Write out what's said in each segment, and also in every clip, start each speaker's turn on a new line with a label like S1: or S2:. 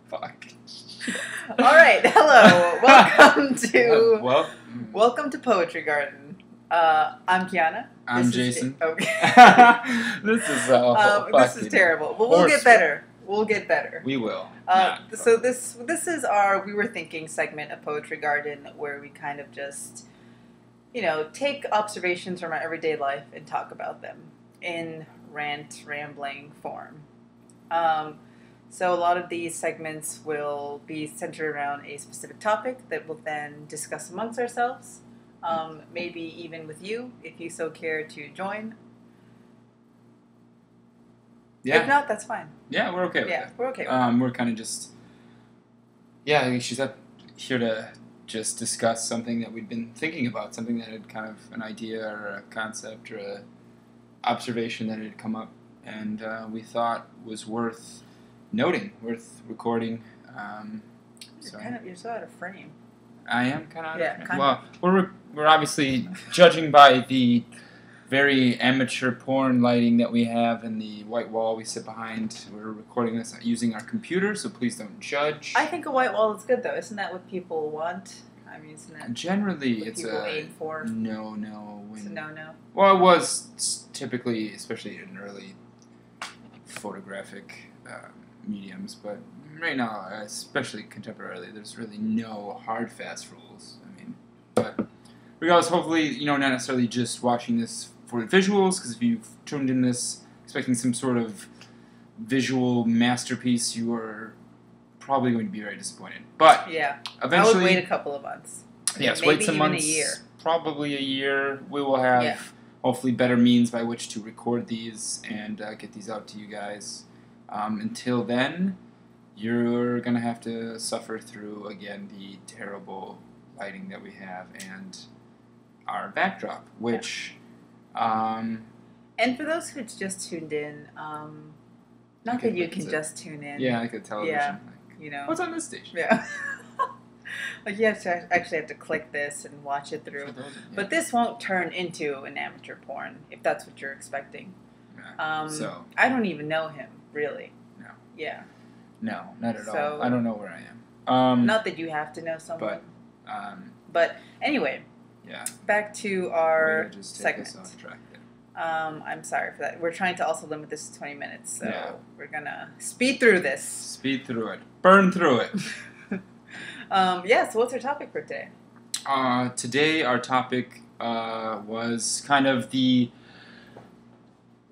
S1: Fuck.
S2: All right, hello. Welcome to Poetry Garden. I'm Kiana.
S1: I'm Jason.
S2: Okay.
S1: This is
S2: this is terrible. But we'll get better. We'll get better.
S1: We will.
S2: So this is our We Were Thinking segment of Poetry Garden, where we kind of just, take observations from our everyday life and talk about them in rambling form. So a lot of these segments will be centered around a specific topic that we'll then discuss amongst ourselves, maybe even with you, if you so care to join.
S1: Yeah.
S2: If not, that's fine.
S1: Yeah, we're okay with that.
S2: Yeah, we're okay with that.
S1: We're kind of just... Yeah, she's up here to just discuss something that we've been thinking about, something that had kind of an idea or a concept or a observation that had come up, and we thought was worth noting, worth recording.
S2: You're so out of frame.
S1: I am kind of out of frame.
S2: Kind
S1: well, we're obviously judging by the very amateur porn lighting that we have and the white wall we sit behind. We're recording this using our computer, so please don't judge.
S2: I think a white wall is good, though. Isn't that what people want? I mean, isn't that
S1: generally
S2: what
S1: it's
S2: people aim for?
S1: No.
S2: It's a no.
S1: Well, it was typically, especially in early photographic mediums, but right now, especially contemporarily, there's really no hard, fast rules. I mean, but regardless, hopefully, not necessarily just watching this for the visuals, because if you've tuned in this expecting some sort of visual masterpiece, you are probably going to be very disappointed. But
S2: yeah,
S1: eventually,
S2: I would wait a couple of months.
S1: Yes,
S2: maybe
S1: wait some
S2: even
S1: months.
S2: A year.
S1: Probably a year. We will have hopefully better means by which to record these and get these out to you guys. Until then, you're going to have to suffer through, again, the terrible lighting that we have and our backdrop, which...
S2: and for those who just tuned in, not that you can just tune in.
S1: Yeah, like a television.
S2: Yeah,
S1: what's on this station?
S2: Yeah. Like you actually have to click this and watch it through. But this won't turn into an amateur porn, if that's what you're expecting.
S1: So
S2: I don't even know him, really.
S1: No.
S2: Yeah.
S1: No, not at all. I don't know where I am.
S2: Not that you have to know someone.
S1: But
S2: anyway.
S1: Yeah.
S2: Back to our
S1: just
S2: segment.
S1: Take us off track there.
S2: I'm sorry for that. We're trying to also limit this to 20 minutes, so we're gonna speed through this.
S1: Speed through it. Burn through it.
S2: So what's our topic for today?
S1: Today our topic was kind of the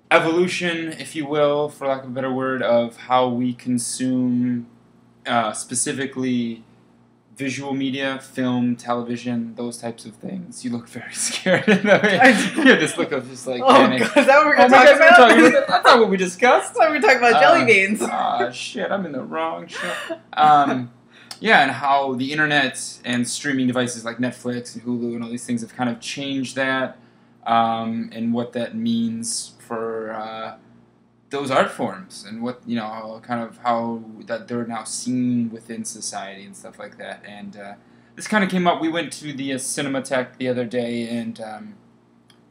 S1: evolution, if you will, for lack of a better word, of how we consume specifically visual media, film, television, those types of things. You look very scared. You have this look of just like panic.
S2: God, is that what we're going to talk about?
S1: That's not what we discussed.
S2: I thought we were talking about jelly beans.
S1: Shit, I'm in the wrong show. Yeah, and how the internet and streaming devices like Netflix and Hulu and all these things have kind of changed that, and what that means for those art forms, and what, kind of how that they're now seen within society and stuff like that. And this kind of came up. We went to the Cinematheque the other day, and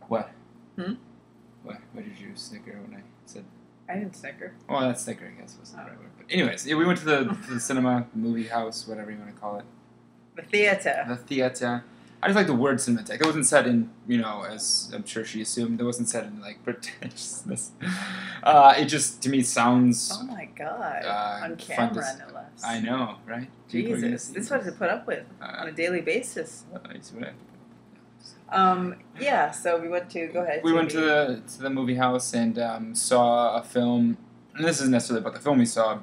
S1: what? What did you snicker when I said?
S2: I didn't snicker.
S1: Well, that snicker, I guess, wasn't the right word. But anyways, we went to the cinema, movie house, whatever you want to call it.
S2: The theater.
S1: The theater. I just like the word Cinematheque. It wasn't said in, as I'm sure she assumed, it wasn't said in, pretentiousness. It just, to me, sounds...
S2: Oh, my God. On camera, no less.
S1: I know, right?
S2: Jesus. This is what I have to put up with on a daily basis.
S1: It's what I have to put up with.
S2: So we went to... Go ahead.
S1: We went to the movie house and saw a film. And this isn't necessarily about the film we saw,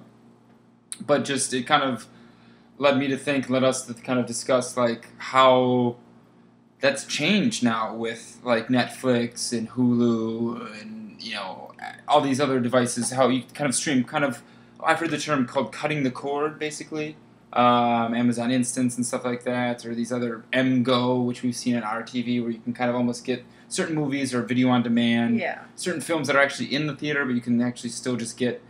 S1: but just it kind of led us to kind of discuss, how that's changed now with, Netflix and Hulu and, all these other devices, how you kind of stream, I've heard the term called cutting the cord, basically. Amazon Instance and stuff like that, or these other MGO, which we've seen on our TV, where you can kind of almost get certain movies or video on demand, certain films that are actually in the theater, but you can actually still just get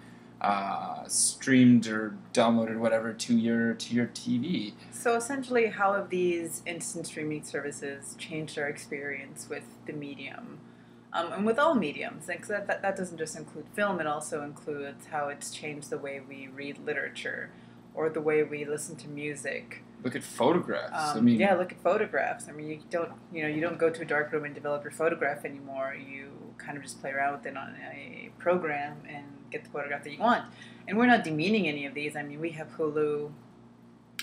S1: streamed or downloaded, whatever, to your TV.
S2: So essentially, how have these instant streaming services changed our experience with the medium? And with all mediums, and 'cause that doesn't just include film, it also includes how it's changed the way we read literature or the way we listen to music.
S1: Look at photographs. I mean,
S2: Yeah, look at photographs. I mean, you don't go to a dark room and develop your photograph anymore. You kind of just play around with it on a program and get the photograph that you want. And we're not demeaning any of these. I mean, we have Hulu,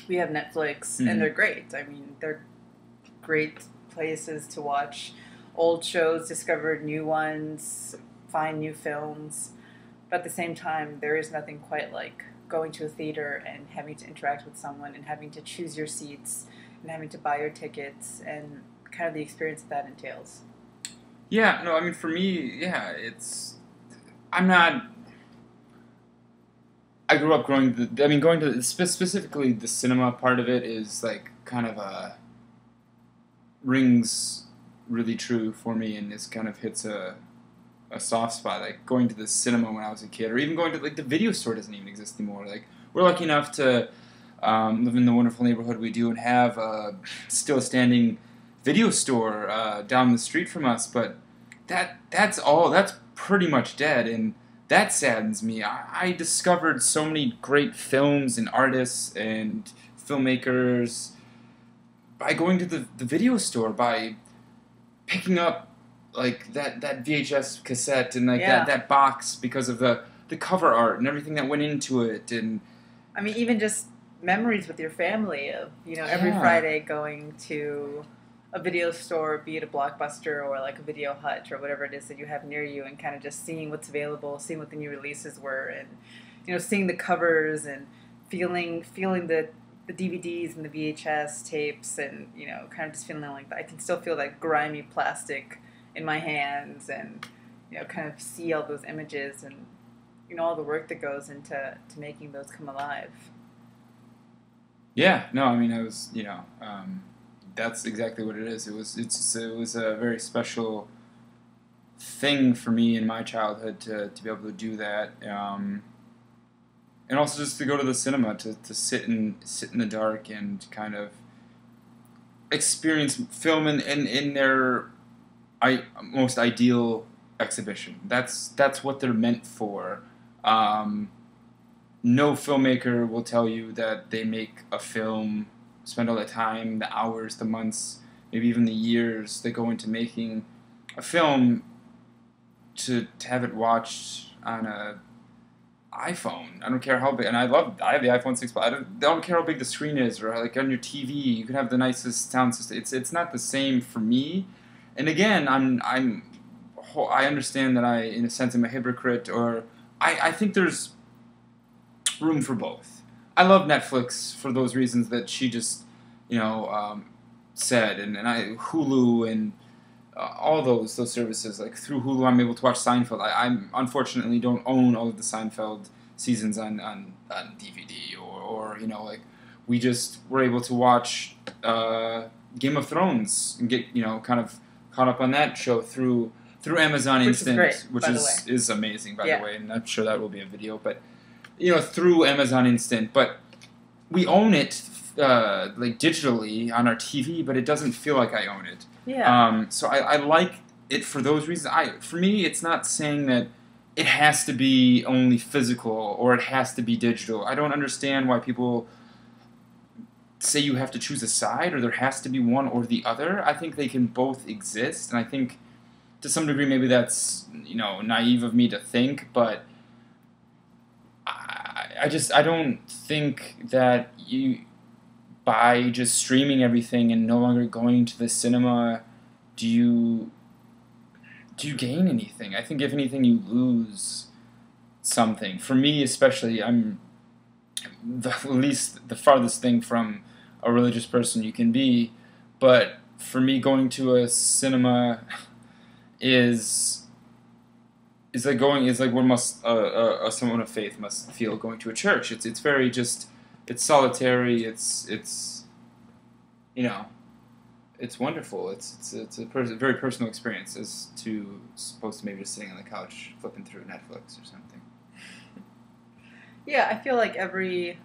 S2: we have Netflix, and they're great. I mean, they're great places to watch old shows, discover new ones, find new films. But at the same time, there is nothing quite like going to a theater and having to interact with someone and having to choose your seats and having to buy your tickets and kind of the experience that entails.
S1: yeah, no, I mean, for me, yeah, I'm not. I grew up going to specifically the cinema part of it is like kind of rings really true for me, and this kind of hits a soft spot. Like going to the cinema when I was a kid, or even going to like the video store doesn't even exist anymore. Like we're lucky enough to live in the wonderful neighborhood we do and have still a standing video store down the street from us, but that's pretty much dead, and that saddens me. I discovered so many great films and artists and filmmakers by going to the video store, by picking up like that VHS cassette and like
S2: Yeah.
S1: that box because of the cover art and everything that went into it. And
S2: I mean, even just memories with your family of, every
S1: Yeah.
S2: Friday going to a video store, be it a Blockbuster or like a Video Hut or whatever it is that you have near you, and kind of just seeing what's available, seeing what the new releases were, and seeing the covers and feeling the DVDs and the VHS tapes, and kind of just feeling like I can still feel that grimy plastic in my hands, and kind of see all those images and all the work that goes into making those come alive.
S1: yeah, no, I mean, I was, that's exactly what it is. It was a very special thing for me in my childhood to be able to do that, and also just to go to the cinema to sit in the dark and kind of experience film in their most ideal exhibition. That's what they're meant for. No filmmaker will tell you that they make a film, spend all the time, the hours, the months, maybe even the years that go into making a film to have it watched on a iPhone. I don't care how big, and I have the iPhone 6 Plus. I don't care how big the screen is, or like on your TV, you can have the nicest sound system. It's not the same for me. And again, I understand that in a sense, I'm a hypocrite, or I think there's room for both. I love Netflix for those reasons that she just, said, and Hulu and all those services. Like through Hulu, I'm able to watch Seinfeld. I unfortunately don't own all of the Seinfeld seasons on DVD, or like we just were able to watch Game of Thrones and get kind of caught up on that show through Amazon Instant, which is amazing, by the way, and I'm sure that will be a video, but through Amazon Instant. But we own it like digitally on our TV, but it doesn't feel like I own it.
S2: Yeah.
S1: So I like it for those reasons. For me, it's not saying that it has to be only physical or it has to be digital. I don't understand why people say you have to choose a side or there has to be one or the other. I think they can both exist, and I think to some degree maybe that's naive of me to think, but I don't think that you, by just streaming everything and no longer going to the cinema, do you gain anything? I think if anything, you lose something. For me, especially, I'm the farthest thing from a religious person you can be, but for me, going to a cinema is like what someone of faith must feel going to a church. It's very just, it's solitary. It's it's wonderful. It's a very personal experience as opposed to maybe just sitting on the couch flipping through Netflix or something.
S2: Yeah, I feel like every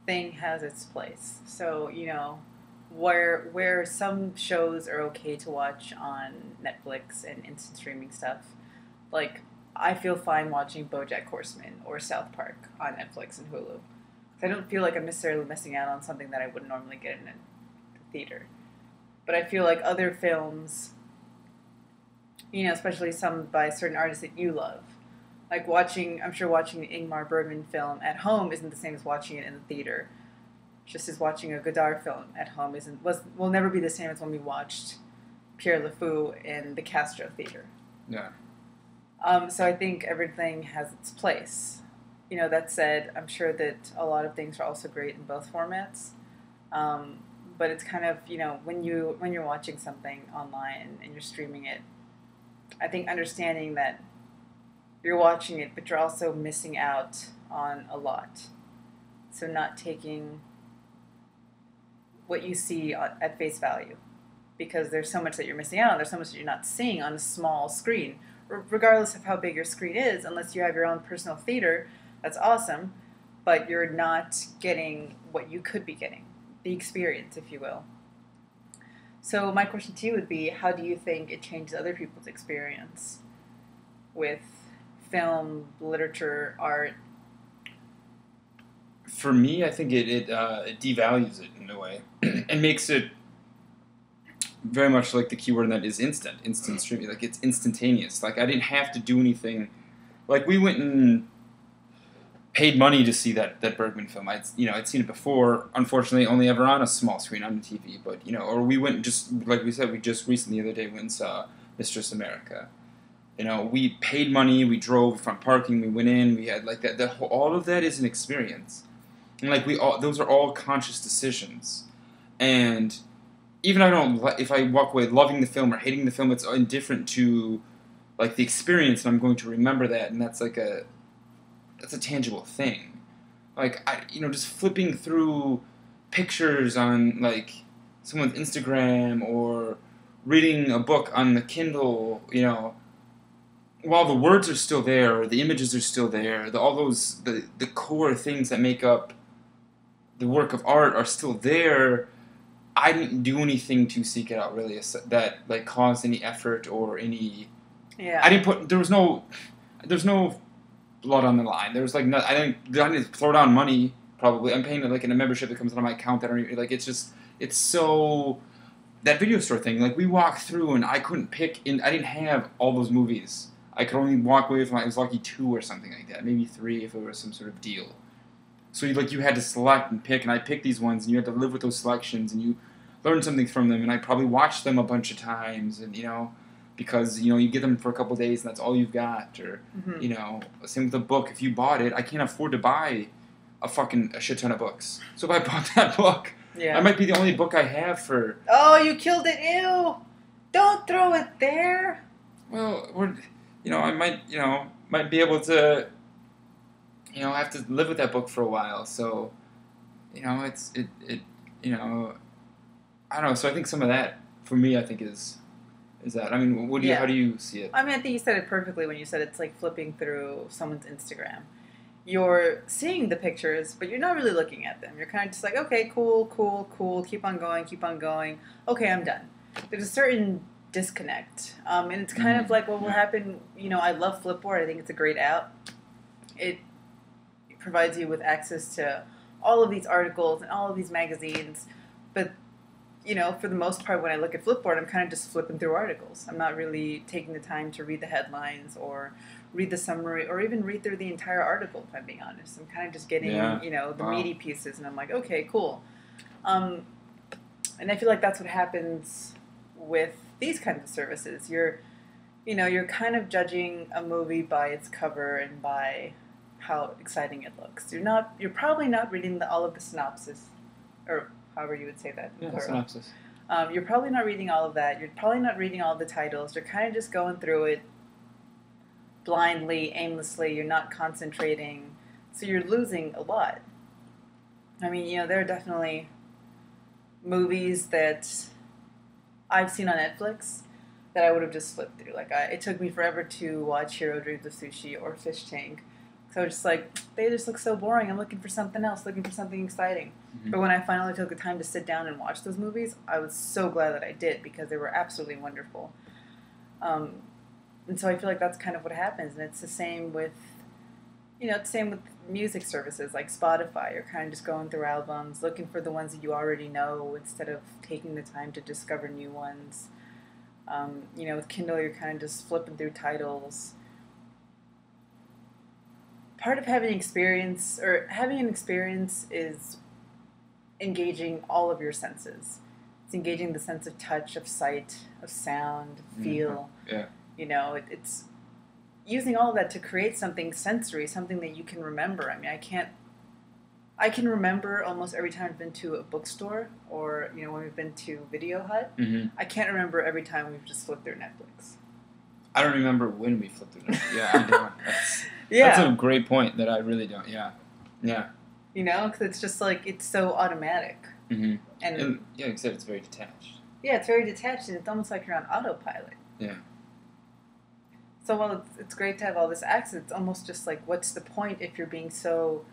S2: thing has its place. So, where some shows are okay to watch on Netflix and instant streaming stuff, like I feel fine watching BoJack Horseman or South Park on Netflix and Hulu. I don't feel like I'm necessarily missing out on something that I would normally get in a theater. But I feel like other films, especially some by certain artists that you love, like I'm sure watching an Ingmar Bergman film at home isn't the same as watching it in the theater. Just as watching a Godard film at home will never be the same as when we watched Pierre Le Fou in the Castro Theater.
S1: Yeah.
S2: So I think everything has its place. That said, I'm sure that a lot of things are also great in both formats. But it's kind of, when you're watching something online and you're streaming it, I think understanding that you're watching it, but you're also missing out on a lot. So not taking what you see at face value, because there's so much that you're missing out on. There's so much that you're not seeing on a small screen, regardless of how big your screen is. Unless you have your own personal theater, that's awesome, but you're not getting what you could be getting, the experience, if you will. So my question to you would be, how do you think it changes other people's experience with film, literature, art?
S1: For me, I think it devalues it in a way and makes it very much like the keyword in that is instant streaming. Like, it's instantaneous. Like, I didn't have to do anything. Like, we went and paid money to see that Bergman film. I'd seen it before. Unfortunately, only ever on a small screen on the TV. But or we went and just, like we said, we just recently the other day went and saw Mistress America. We paid money. We drove from parking. We went in. We had like that. All of that is an experience, and like those are all conscious decisions. And even if I walk away loving the film or hating the film, it's indifferent to like the experience, and I'm going to remember that, and that's a tangible thing. Like, just flipping through pictures on like someone's Instagram or reading a book on the Kindle, while the words are still there, the images are still there, all those the core things that make up the work of art are still there. I didn't do anything to seek it out really that like caused any effort or any.
S2: Yeah.
S1: I didn't put. There's no blood on the line. There was like no. I didn't throw down money. Probably I'm paying like in a membership that comes out of my account that I don't even, like. It's so that video store thing. Like, we walked through and I couldn't pick. I didn't have all those movies. I could only walk away from. I was lucky 2 or something like that. Maybe 3 if it was some sort of deal. So you had to select and pick, and I picked these ones, and you had to live with those selections, and you learn something from them. And I probably watched them a bunch of times, and because you get them for a couple of days, and that's all you've got. Or same with a book. If you bought it, I can't afford to buy a shit ton of books. So if I bought that book,
S2: Yeah.
S1: I might be the only book I have for.
S2: Oh, you killed it! Ew! Don't throw it there.
S1: Well, I might be able to. Have to live with that book for a while. So, it's I don't know. So I think some of that for me, I think is that. I mean, how do you see it?
S2: I mean, I think you said it perfectly when you said it's like flipping through someone's Instagram. You're seeing the pictures, but you're not really looking at them. You're kind of just like, okay, cool, keep on going. Okay, I'm done. There's a certain disconnect, and it's kind of like what will happen. I love Flipboard. I think it's a great app. It provides you with access to all of these articles and all of these magazines, but for the most part, when I look at Flipboard, I'm kind of just flipping through articles. I'm not really taking the time to read the headlines or read the summary or even read through the entire article, if I'm being honest. I'm kind of just getting, the meaty pieces, and I'm like, okay, cool. And I feel like that's what happens with these kinds of services. You're kind of judging a movie by its cover and by how exciting it looks. You're probably not reading all of the synopsis, or however you would say that.
S1: Yeah, synopsis.
S2: You're probably not reading all of that. You're probably not reading all the titles. You're kind of just going through it blindly, aimlessly. You're not concentrating. So you're losing a lot. I mean, there are definitely movies that I've seen on Netflix that I would have just flipped through. Like, it took me forever to watch Hero Dreams of Sushi or Fish Tank, So just like, they just look so boring. I'm looking for something else, looking for something exciting.
S1: Mm-hmm.
S2: But when I finally took the time to sit down and watch those movies, I was so glad that I did because they were absolutely wonderful. And so I feel like that's kind of what happens. And it's the same with, it's the same with music services like Spotify. You're kind of just going through albums, looking for the ones that you already know instead of taking the time to discover new ones. With Kindle, you're kind of just flipping through titles. Part of having an experience is engaging all of your senses. It's engaging the sense of touch, of sight, of sound, of feel.
S1: Yeah.
S2: It's using all of that to create something sensory, something that you can remember. I mean, I can remember almost every time I've been to a bookstore or, when we've been to Video Hut.
S1: Mm-hmm.
S2: I can't remember every time we've just flipped through Netflix.
S1: I don't remember when we flipped through Netflix. Yeah, I don't. That's a great point that I really don't. Yeah. Yeah.
S2: Because it's just like, it's so automatic.
S1: Mm-hmm.
S2: And
S1: yeah, like you said, it's very detached.
S2: Yeah, it's very detached, and it's almost like you're on autopilot.
S1: Yeah.
S2: So while it's great to have all this access, it's almost just like, what's the point if you're being so,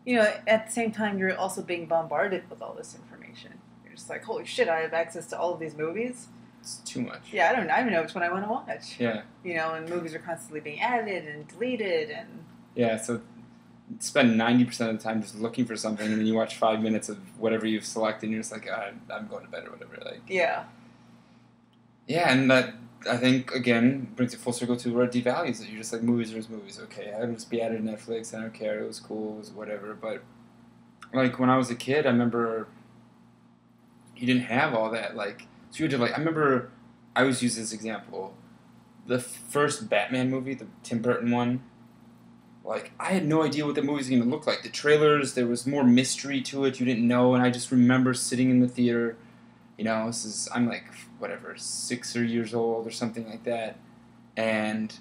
S2: at the same time, you're also being bombarded with all this information. You're just like, holy shit, I have access to all of these movies.
S1: It's too much.
S2: Yeah, I don't even know which one I want to watch.
S1: Yeah.
S2: And movies are constantly being added and deleted and...
S1: Yeah, so spend 90% of the time just looking for something, and then you watch 5 minutes of whatever you've selected, and you're just like, I'm going to bed or whatever. Like.
S2: Yeah.
S1: Yeah, and that, I think, again, brings it full circle to where it devalues it. You're just like, movies are just movies. Okay, I'll just be added to Netflix. I don't care. It was cool. It was whatever. But, like, when I was a kid, I remember you didn't have all that. Like, so you had to, like, I remember, I always use this example. The first Batman movie, the Tim Burton one, like, I had no idea what the movie was going to look like. The trailers, there was more mystery to it. You didn't know. And I just remember sitting in the theater, I'm like, whatever, 6 years old or something like that. And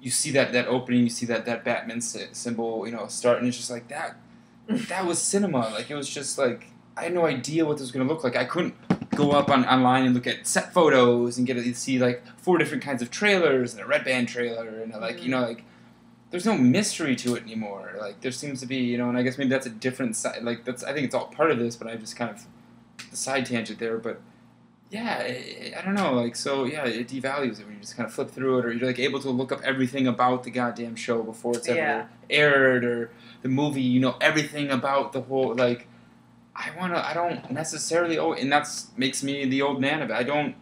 S1: you see that opening, you see that Batman symbol, start, and it's just like, that was cinema. Like, it was just like, I had no idea what this was going to look like. I couldn't go up online and look at set photos and see, like, 4 different kinds of trailers and a Red Band trailer and, like, there's no mystery to it anymore. Like, there seems to be, and I guess maybe that's a different side. Like, I think it's all part of this, but I just kind of the side tangent there. But yeah, I don't know. Like, so yeah, it devalues it when you just kind of flip through it, or you're like able to look up everything about the goddamn show before it's ever aired, or the movie. Everything about the whole. Like, I don't necessarily. Oh, and that's makes me the old man of it. I don't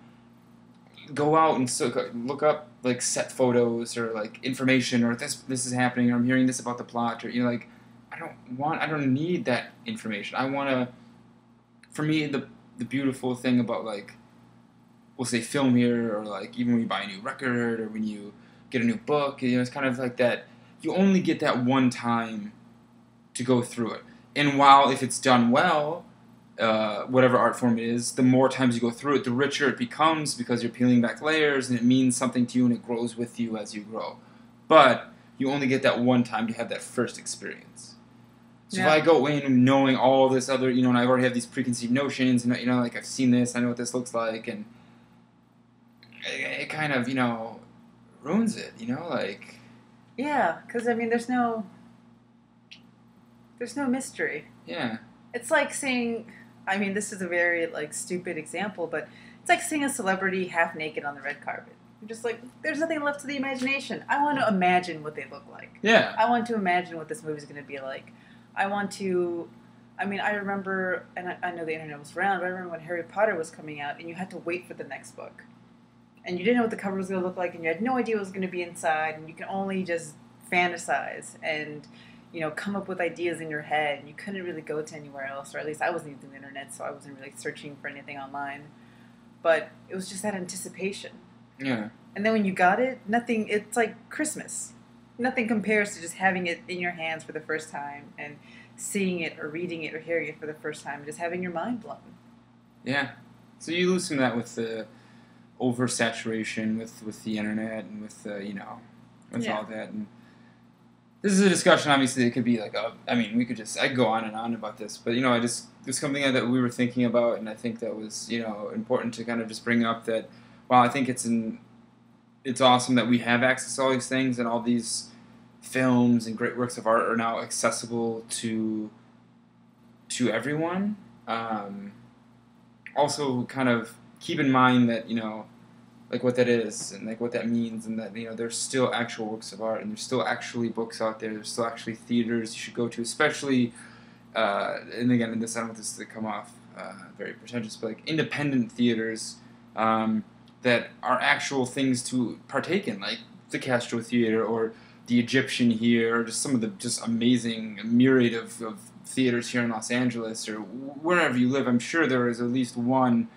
S1: go out and look up like set photos or like information or this is happening or I'm hearing this about the plot or like I don't need that information. I want to. For me, the beautiful thing about like we'll say film here or like even when you buy a new record or when you get a new book, it's kind of like that. You only get that one time to go through it, and while if it's done well. Whatever art form it is, the more times you go through it, the richer it becomes because you're peeling back layers and it means something to you and it grows with you as you grow. But you only get that one time to have that first experience. So if I go in knowing all this other, and I already have these preconceived notions, and like I've seen this, I know what this looks like, and it kind of, ruins it, like.
S2: Yeah, because there's no mystery.
S1: Yeah.
S2: It's like seeing. This is a very, like, stupid example, but it's like seeing a celebrity half naked on the red carpet. You're just like, there's nothing left to the imagination. I want to imagine what they look like.
S1: Yeah.
S2: I want to imagine what this movie's going to be like. I want to... I remember, and I know the internet was around, but I remember when Harry Potter was coming out, and you had to wait for the next book. And you didn't know what the cover was going to look like, and you had no idea what was going to be inside, and you can only just fantasize and... come up with ideas in your head. And you couldn't really go to anywhere else, or at least I wasn't using the internet, so I wasn't really searching for anything online. But it was just that anticipation.
S1: Yeah.
S2: And then when you got it, nothing, it's like Christmas. Nothing compares to just having it in your hands for the first time and seeing it or reading it or hearing it for the first time and just having your mind blown.
S1: Yeah. So you lose some of that with the oversaturation with the internet and with, all that. And this is a discussion, obviously, it could be like, I could go on and on about this, but, there's something that we were thinking about, and I think that was, important to kind of just bring up that, while I think it's awesome that we have access to all these things and all these films and great works of art are now accessible to everyone. Also, kind of keep in mind that like what that is and like what that means, and that there's still actual works of art and there's still actually books out there. There's still actually theaters you should go to, especially. And again, in this, I don't want this to come off very pretentious, but like independent theaters that are actual things to partake in, like the Castro Theater or the Egyptian here, or just some of the just amazing myriad of theaters here in Los Angeles or wherever you live. I'm sure there is at least one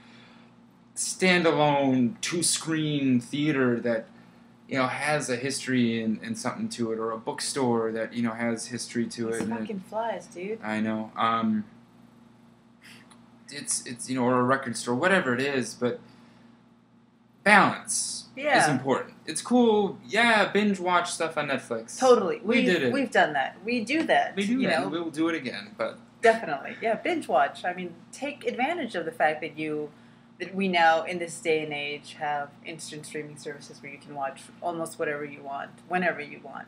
S1: standalone 2-screen theater that has a history and something to it, or a bookstore that has history to it.
S2: These fucking flies, dude.
S1: I know. It's or a record store, whatever it is, but balance is important. It's cool, binge watch stuff on Netflix.
S2: Totally.
S1: We did it.
S2: We've done that. We do that.
S1: We do that. We'll do it again, but
S2: definitely. Yeah, binge watch. I mean, take advantage of the fact that we now, in this day and age, have instant streaming services where you can watch almost whatever you want, whenever you want.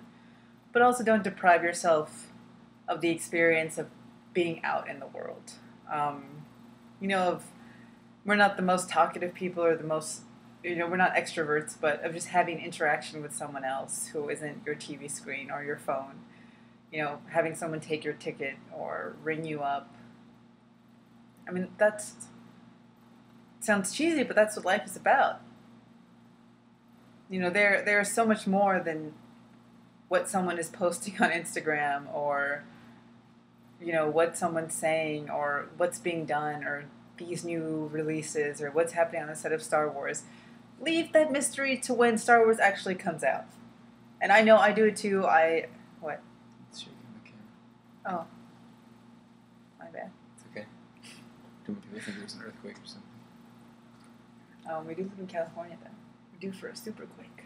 S2: But also don't deprive yourself of the experience of being out in the world. We're not the most talkative people or the most, we're not extroverts, but of just having interaction with someone else who isn't your TV screen or your phone. Having someone take your ticket or ring you up. I mean, sounds cheesy, but that's what life is about. There is so much more than what someone is posting on Instagram, or what someone's saying, or what's being done, or these new releases, or what's happening on the set of Star Wars. Leave that mystery to when Star Wars actually comes out. And I know I do it too. What?
S1: It's shaking the camera.
S2: Oh. My bad.
S1: It's okay. Don't want people think there's an earthquake or something.
S2: We do live in California, though. We're due for a super quake.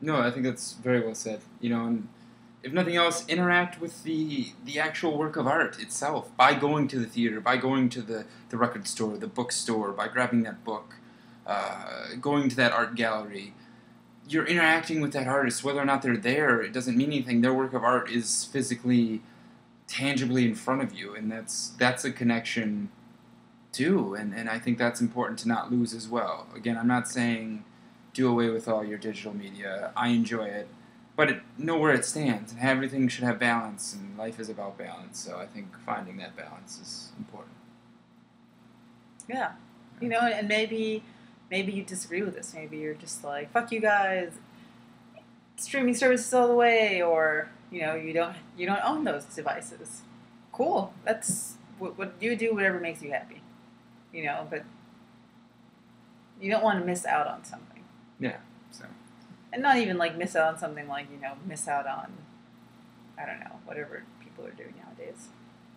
S1: No, I think that's very well said. And if nothing else, interact with the actual work of art itself by going to the theater, by going to the record store, the bookstore, by grabbing that book, going to that art gallery. You're interacting with that artist. Whether or not they're there, it doesn't mean anything. Their work of art is physically, tangibly in front of you, and that's a connection too, and I think that's important to not lose as well. Again, I'm not saying do away with all your digital media. I enjoy it, but know where it stands, and everything should have balance, and life is about balance, so I think finding that balance is important.
S2: Yeah. And maybe you disagree with this. Maybe you're just like, fuck you guys, streaming services all the way, or, you don't own those devices. Cool. That's what you do, whatever makes you happy. But you don't want to miss out on something.
S1: Yeah, so.
S2: And not even like miss out on something like, miss out on, I don't know, whatever people are doing nowadays.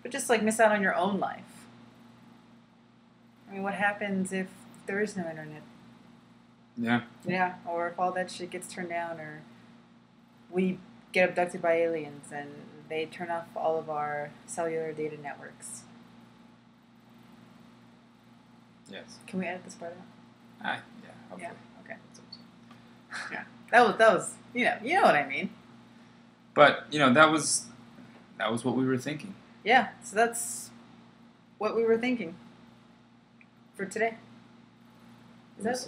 S2: But just like miss out on your own life. I mean, what happens if there is no internet?
S1: Yeah.
S2: Yeah, or if all that shit gets turned down, or we get abducted by aliens and they turn off all of our cellular data networks.
S1: Yes.
S2: Can we edit this part out?
S1: Yeah, hopefully.
S2: Yeah, okay. Yeah, that was you know what I mean.
S1: But that was what we were thinking.
S2: Yeah, so that's what we were thinking for today. Is that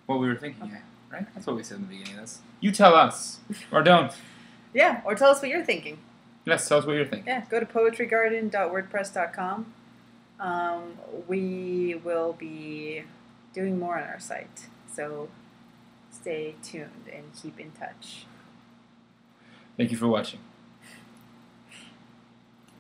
S1: what we were thinking? Okay. Yeah, right. That's what we said in the beginning of this. You tell us, or don't.
S2: Yeah, or tell us what you're thinking.
S1: Yes, tell us what you're thinking.
S2: Yeah, go to poetreegarden.wordpress.com. We will be doing more on our site, so stay tuned and keep in touch.
S1: Thank you for watching.